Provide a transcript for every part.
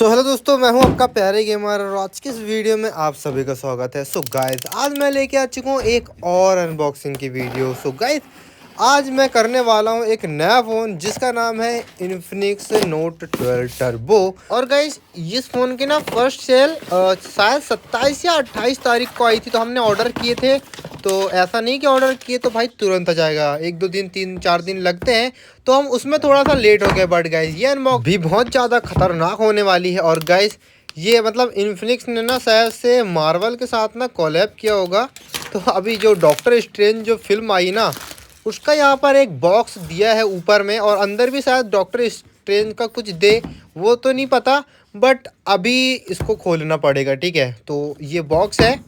Hello दोस्तों, मैं हूं आपका प्यारे गेमर और आज की इस वीडियो में आप सभी का स्वागत है। गाइस, आज मैं लेके आ चुका हूं एक और अनबॉक्सिंग की वीडियो। गाइस, आज मैं करने वाला हूं एक नया फ़ोन जिसका नाम है इन्फिनिक्स नोट 12 टर्बो। और गाइस, इस फ़ोन की ना फर्स्ट सेल शायद 27 या 28 तारीख को आई थी, तो हमने ऑर्डर किए थे। तो ऐसा नहीं कि ऑर्डर किए तो भाई तुरंत आ जाएगा, 1-2 दिन 3-4 दिन लगते हैं, तो हम उसमें थोड़ा सा लेट हो गए। बट गाइस, ये अनबॉक्स भी बहुत ज़्यादा खतरनाक होने वाली है। और गाइस, ये मतलब इन्फिनिक्स ने ना शायद से मार्वल के साथ ना कोलैब किया होगा। तो अभी जो डॉक्टर स्ट्रेंज जो फिल्म आई ना, उसका यहाँ पर एक बॉक्स दिया है ऊपर में, और अंदर भी शायद डॉक्टर स्ट्रेंज का कुछ दे, वो तो नहीं पता। बट अभी इसको खोलना पड़ेगा, ठीक है। तो ये बॉक्स है,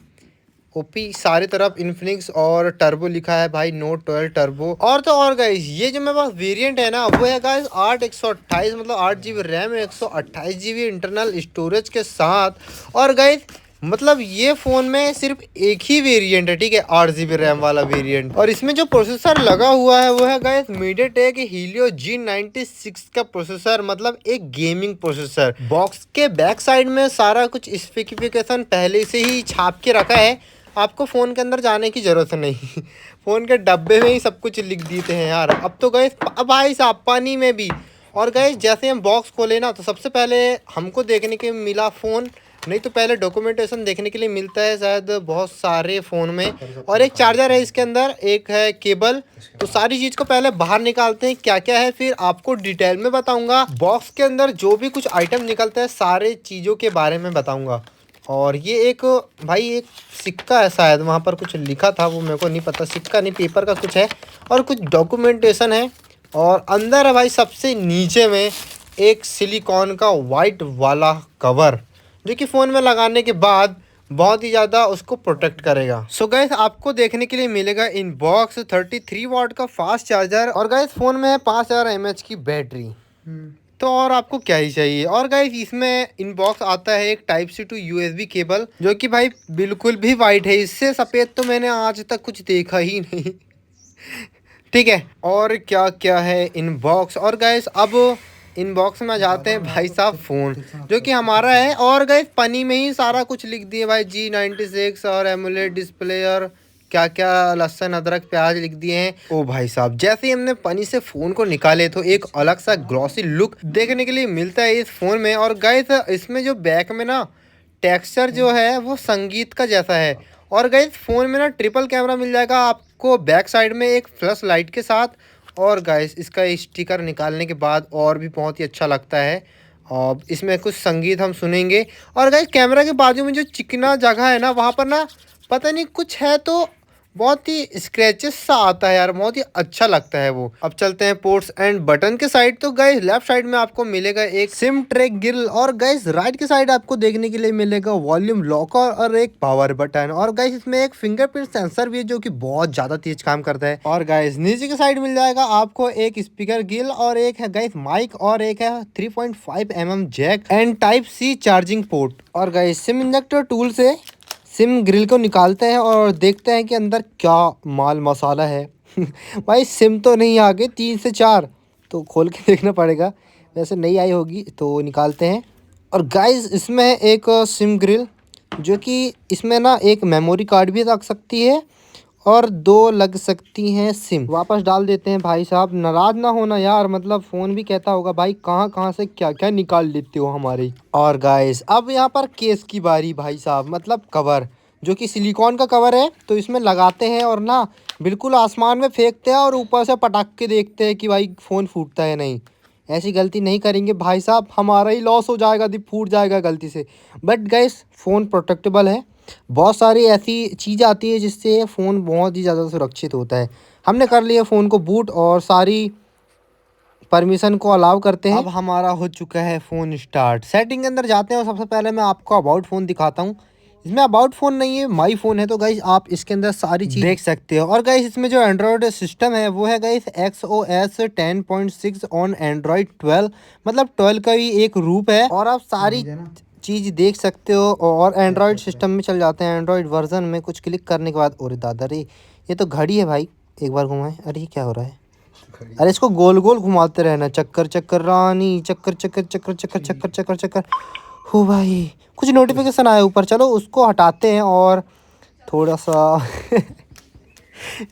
ओपी सारे तरफ इन्फिनिक्स और टर्बो लिखा है भाई, नोट 12 टर्बो। और तो और गाइस, ये जो मेरे पास वेरिएंट है ना, वो है गाइस 8/128, मतलब 8 GB RAM, 128 GB internal storage के साथ। और गाइस, मतलब ये फ़ोन में सिर्फ एक ही वेरिएंट है, ठीक है, 8 GB रैम वाला वेरिएंट। और इसमें जो प्रोसेसर लगा हुआ है वो है गाइस मीडियाटेक हीलियो G96 का प्रोसेसर, मतलब एक गेमिंग प्रोसेसर। बॉक्स के बैक साइड में सारा कुछ स्पेसिफिकेशन पहले से ही छाप के रखा है, आपको फ़ोन के अंदर जाने की ज़रूरत नहीं। फ़ोन के डब्बे में ही सब कुछ लिख देते हैं यार। अब तो गए, अब भाई साहब पानी में भी। और गए, जैसे हम बॉक्स खोले ना, तो सबसे पहले हमको देखने के मिला फ़ोन, नहीं तो पहले डॉक्यूमेंटेशन देखने के लिए मिलता है शायद बहुत सारे फ़ोन में। और एक चार्जर है इसके अंदर, एक है केबल। तो सारी चीज़ को पहले बाहर निकालते हैं क्या क्या है, फिर आपको डिटेल में बताऊंगा। बॉक्स के अंदर जो भी कुछ आइटम निकलता है सारे चीज़ों के बारे में बताऊंगा। और ये एक भाई एक सिक्का है, शायद वहाँ पर कुछ लिखा था, वो मेरे को नहीं पता, सिक्का नहीं पेपर का कुछ है, और कुछ डॉक्यूमेंटेशन है। और अंदर है भाई सबसे नीचे में एक सिलिकॉन का वाइट वाला कवर, जो कि फ़ोन में लगाने के बाद बहुत ही ज़्यादा उसको प्रोटेक्ट करेगा। गाइस, आपको देखने के लिए मिलेगा इन बॉक्स 33 वाट का फास्ट चार्जर, और गाइस फ़ोन में है 5000 mAh की बैटरी। तो और आपको क्या ही चाहिए। और गाइस, इसमें इनबॉक्स आता है एक Type-C to USB केबल, जो कि भाई बिल्कुल भी वाइट है, इससे सफ़ेद तो मैंने आज तक कुछ देखा ही नहीं। ठीक है, और क्या क्या है इनबॉक्स। और गाइस, अब इनबॉक्स में जाते हैं भाई साहब, फ़ोन जो कि हमारा है। और गाइस, पन्नी में ही सारा कुछ लिख दिए भाई, G96 और एमुलेट डिस्प्ले और क्या क्या, लहसुन अदरक प्याज लिख दिए हैं। ओ भाई साहब, जैसे ही हमने पन्नी से फ़ोन को निकाले तो एक अलग सा ग्लॉसी लुक देखने के लिए मिलता है इस फ़ोन में। और गाइस, इसमें जो बैक में ना टेक्सचर जो है वो संगीत का जैसा है। और गाइस, फ़ोन में ना ट्रिपल कैमरा मिल जाएगा आपको बैक साइड में एक फ्लैश लाइट के साथ। और गाइस, इसका स्टिकर निकालने के बाद और भी बहुत ही अच्छा लगता है। और इसमें कुछ संगीत हम सुनेंगे। और गाइस, कैमरा के बाजू में जो चिकना जगह है ना, वहाँ पर ना पता नहीं कुछ है, तो बहुत ही स्क्रैचेस सा आता है यार, बहुत ही अच्छा लगता है वो। अब चलते हैं पोर्ट्स एंड बटन के साइड। तो गाइस, लेफ्ट साइड में आपको मिलेगा एक सिम ट्रैक गिल, और गाइस राइट के साइड आपको देखने के लिए मिलेगा वॉल्यूम लॉकर और एक पावर बटन। और गाइस, इसमें एक फिंगरप्रिंट सेंसर भी है, जो कि बहुत ज्यादा तेज काम करता है। और गाइस, नीचे के साइड मिल जाएगा आपको एक स्पीकर गिल, और एक है गाइस माइक, और एक है 3.5 mm jack and Type-C charging port. और गाइस, सिम इंजेक्टर टूल से सिम ग्रिल को निकालते हैं और देखते हैं कि अंदर क्या माल मसाला है। भाई, सिम तो नहीं आ गए 3 से 4, तो खोल के देखना पड़ेगा, वैसे नहीं आई होगी, तो निकालते हैं। और गाइस, इसमें है एक सिम ग्रिल, जो कि इसमें ना एक मेमोरी कार्ड भी रख सकती है, और 2 लग सकती हैं सिम। वापस डाल देते हैं भाई साहब, नाराज ना होना यार, मतलब फ़ोन भी कहता होगा भाई कहाँ कहाँ से क्या क्या निकाल लेते हो हमारे। और गाइस, अब यहाँ पर केस की बारी भाई साहब, मतलब कवर, जो कि सिलिकॉन का कवर है। तो इसमें लगाते हैं और ना बिल्कुल आसमान में फेंकते हैं, और ऊपर से पटाख के देखते हैं कि भाई फ़ोन फूटता है नहीं। ऐसी गलती नहीं करेंगे भाई साहब, हमारा ही लॉस हो जाएगा यदि फूट जाएगा गलती से। बट गाइस, फ़ोन प्रोटेक्टेबल है। बहुत सारी ऐसी चीज़ आती है जिससे फ़ोन बहुत ही ज़्यादा सुरक्षित होता है। हमने कर लिया फ़ोन को बूट, और सारी परमिशन को अलाउ करते हैं। अब हमारा हो चुका है फ़ोन स्टार्ट। सेटिंग के अंदर जाते हैं, और सबसे पहले मैं आपको अबाउट फ़ोन दिखाता हूँ। इसमें अबाउट फ़ोन नहीं है, माई फ़ोन है। तो गाइस, आप इसके अंदर सारी चीज़ देख सकते हो। और गाइस, इसमें जो एंड्रॉयड सिस्टम है वो है गाइस XOS 10.6 ऑन एंड्रॉयड 12, मतलब 12 का ही एक रूप है। और आप सारी चीज़ देख सकते हो। और एंड्रॉयड सिस्टम में चल जाते हैं, एंड्रॉयड वर्जन में कुछ क्लिक करने के बाद। अरे दादा रे, ये तो घड़ी है भाई, एक बार घुमाएं। अरे ये क्या हो रहा है? अरे इसको गोल गोल घुमाते रहना, चक्कर चक्कर रानी, चक्कर चक्कर चक्कर चक्कर चक्कर चक्कर चक्कर। हो भाई, कुछ नोटिफिकेशन आया ऊपर, चलो उसको हटाते हैं और थोड़ा सा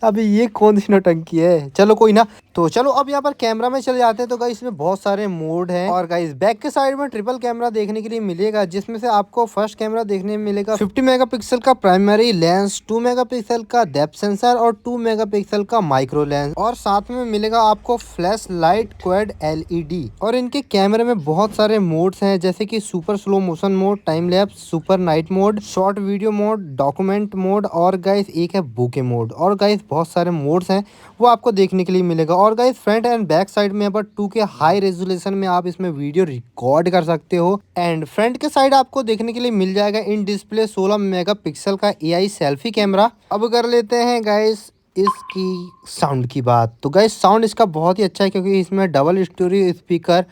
अभी ये कौन सी नौटंकी है, चलो कोई ना। तो चलो अब यहाँ पर कैमरा में चले जाते हैं। तो गाइस इसमें बहुत सारे मोड हैं और गाइस बैक के साइड में ट्रिपल कैमरा देखने के लिए मिलेगा, जिसमें से आपको फर्स्ट कैमरा देखने में मिलेगा 50 मेगापिक्सल का प्राइमरी लेंस, 2 मेगापिक्सल का डेप्थ सेंसर और 2 मेगापिक्सल का माइक्रो लेंस, और साथ में मिलेगा आपको फ्लैश लाइट क्वाड एलईडी। और इनके कैमरे में बहुत सारे मोड्स हैं, जैसे कि super slow motion mode, time lapse, super night mode, short video mode, document mode और गाइस एक है बुके मोड। और गाइस बहुत सारे मोड्स हैं वो आपको देखने के लिए मिलेगा। और guys front end back side में यहाँ पर 2K हाई रेजोल्यूशन में आप इसमें वीडियो रिकॉर्ड कर सकते हो। एंड फ्रंट के साइड आपको देखने के लिए मिल जाएगा इन डिस्प्ले 16 मेगापिक्सल का एआई सेल्फी कैमरा। अब कर लेते हैं गाइस इसकी साउंड की बात। तो गाइस साउंड इसका बहुत ही अच्छा है, क्योंकि इसमें डबल स्टोरी स्पीकर,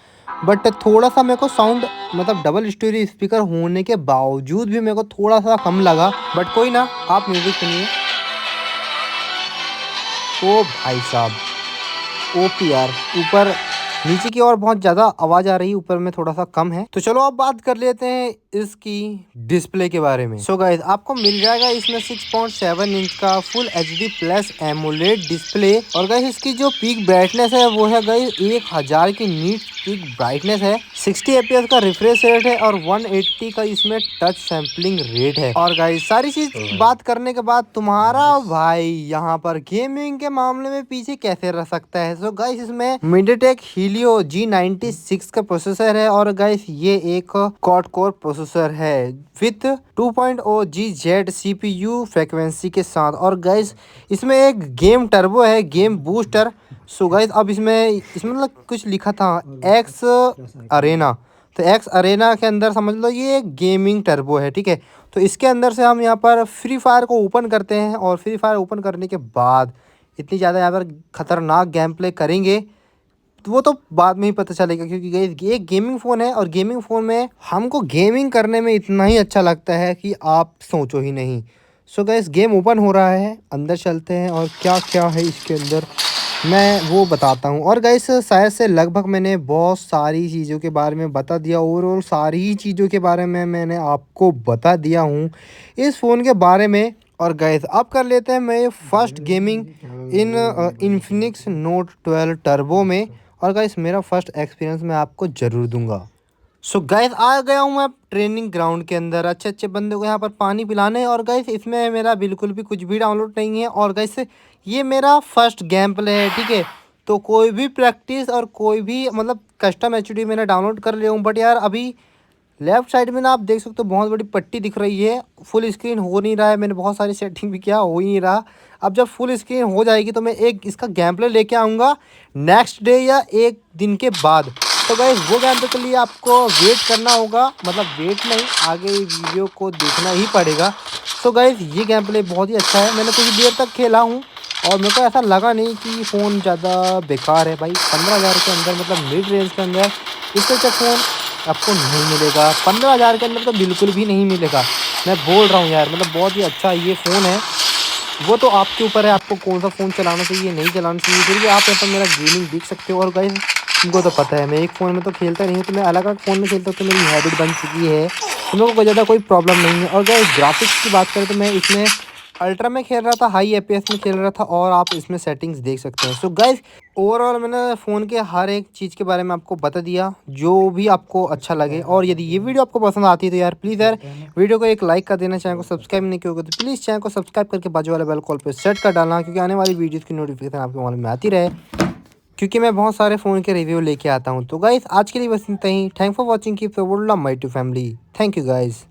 बट थोड़ा सा मेरे को साउंड मतलब डबल स्टोरी स्पीकर होने के बावजूद भी मेरे को थोड़ा सा कम लगा, बट कोई ना। आप म्यूजिक सुनिए। ओ भाई साहब, ओपीआर ऊपर नीचे की ओर बहुत ज़्यादा आवाज़ आ रही है, ऊपर में थोड़ा सा कम है। तो चलो अब बात कर लेते हैं इसकी डिस्प्ले के बारे में। सो गाइस आपको मिल जाएगा इसमें 6.7 इंच का full HD plus AMOLED display. और गाइस इसकी जो पीक ब्राइटनेस है वो है गाइस 1000 की नीट पीक ब्राइटनेस है, 60 एपीएस का रिफ्रेश रेट है और 180 का इसमें टच सैम्पलिंग रेट है। और गाइस सारी चीज बात करने के बाद तुम्हारा भाई यहाँ पर गेमिंग के मामले में पीछे कैसे रह सकता है। सो गाइस इसमें MediaTek Helio G96 का प्रोसेसर है। और गाइस ये एक क्वाड कोर प्रोसेसर है विथ 2.0 GZ CPU फ्रिक्वेंसी के साथ। और गाइस इसमें एक गेम टर्बो है, गेम बूस्टर। सो गाइस अब इसमें मतलब कुछ लिखा था एक्स अरेना, तो एक्स अरेना के अंदर समझ लो ये गेमिंग टर्बो है, ठीक है। तो इसके अंदर से हम यहाँ पर फ्री फायर को ओपन करते हैं, और फ्री फायर ओपन करने के बाद इतनी ज़्यादा यहाँ पर ख़तरनाक गेम प्ले करेंगे तो वो तो बाद में ही पता चलेगा, क्योंकि ये गेमिंग फ़ोन है और गेमिंग फ़ोन में हमको गेमिंग करने में इतना ही अच्छा लगता है कि आप सोचो ही नहीं। सो गाइस गेम ओपन हो रहा है, अंदर चलते हैं और क्या क्या है इसके अंदर मैं वो बताता हूँ। और गाइस शायद से लगभग मैंने बहुत सारी चीज़ों के बारे में बता दिया, ओवरऑल सारी चीज़ों के बारे में मैंने आपको बता दिया हूँ इस फ़ोन के बारे में। और गाइस अब कर लेते हैं मैं फर्स्ट गेमिंग इन इन्फिनिक्स नोट 12 टर्बो में। और गाइस मेरा फर्स्ट एक्सपीरियंस मैं आपको ज़रूर दूंगा। सो गाइस आ गया हूँ मैं ट्रेनिंग ग्राउंड के अंदर, अच्छे अच्छे बंदे को यहाँ पर पानी पिलाने। और गाइस इसमें मेरा बिल्कुल भी कुछ भी डाउनलोड नहीं है। और गाइस ये मेरा फर्स्ट गेम प्ले है, ठीक है। तो कोई भी प्रैक्टिस और कोई भी मतलब कस्टम एचडी मैंने डाउनलोड कर लिया हूँ, बट यार अभी लेफ्ट साइड में ना आप देख सकते हो बहुत बड़ी पट्टी दिख रही है, फुल स्क्रीन हो नहीं रहा है। मैंने बहुत सारी सेटिंग भी किया, हो ही नहीं रहा। अब जब फुल स्क्रीन हो जाएगी तो मैं एक इसका गेम प्ले लेके आऊँगा नेक्स्ट डे या एक दिन के बाद। तो गाइस वो गेम प्ले के लिए आपको वेट करना होगा, मतलब वेट नहीं, आगे वीडियो को देखना ही पड़ेगा। तो गाइस ये गेम प्ले बहुत ही अच्छा है, मैंने कुछ देर तक खेला हूँ और मेरे को ऐसा लगा नहीं कि फ़ोन ज़्यादा बेकार है भाई। 15,000 के अंदर मतलब मिड रेंज के अंदर इससे अच्छा फ़ोन आपको नहीं मिलेगा। 15,000 के अंदर तो बिल्कुल भी नहीं मिलेगा, मैं बोल रहा हूँ यार। मतलब बहुत ही अच्छा ये फ़ोन है, वो तो आपके ऊपर है आपको कौन सा फ़ोन चलाना चाहिए नहीं चलाना चाहिए। फिर भी आप यहाँ पर मेरा गेमिंग देख सकते हो। और गाइस तुमको तो पता है मैं एक फ़ोन में तो खेलता नहीं हूँ, तो मैं अलग अलग फ़ोन में खेलता हूँ, तो मेरी हैबिट बन चुकी है, तो मेरे को कोई ज़्यादा कोई प्रॉब्लम नहीं है। और गाइस ग्राफिक्स की बात करें तो मैं इसमें अल्ट्रा में खेल रहा था, हाई एपीएस में खेल रहा था, और आप इसमें सेटिंग्स देख सकते हैं। सो गाइस ओवरऑल मैंने फ़ोन के हर एक चीज़ के बारे में आपको बता दिया, जो भी आपको अच्छा लगे। और यदि ये वीडियो आपको पसंद आती है तो यार प्लीज़ यार वीडियो को एक लाइक कर देना, चैनल को सब्सक्राइब नहीं किया होगा तो प्लीज़ चैनल को सब्सक्राइब करके बाजू वाले बेल कॉल पर सेट कर डालना, क्योंकि आने वाली वीडियोज़ की नोटिफिकेशन आपके मोबाइल में आती रहे, क्योंकि मैं बहुत सारे फ़ोन के रिव्यू लेके आता हूँ। तो गाइस आज के लिए बस इतना ही। Thank for watching, keep supporting my to family. Thank you guys.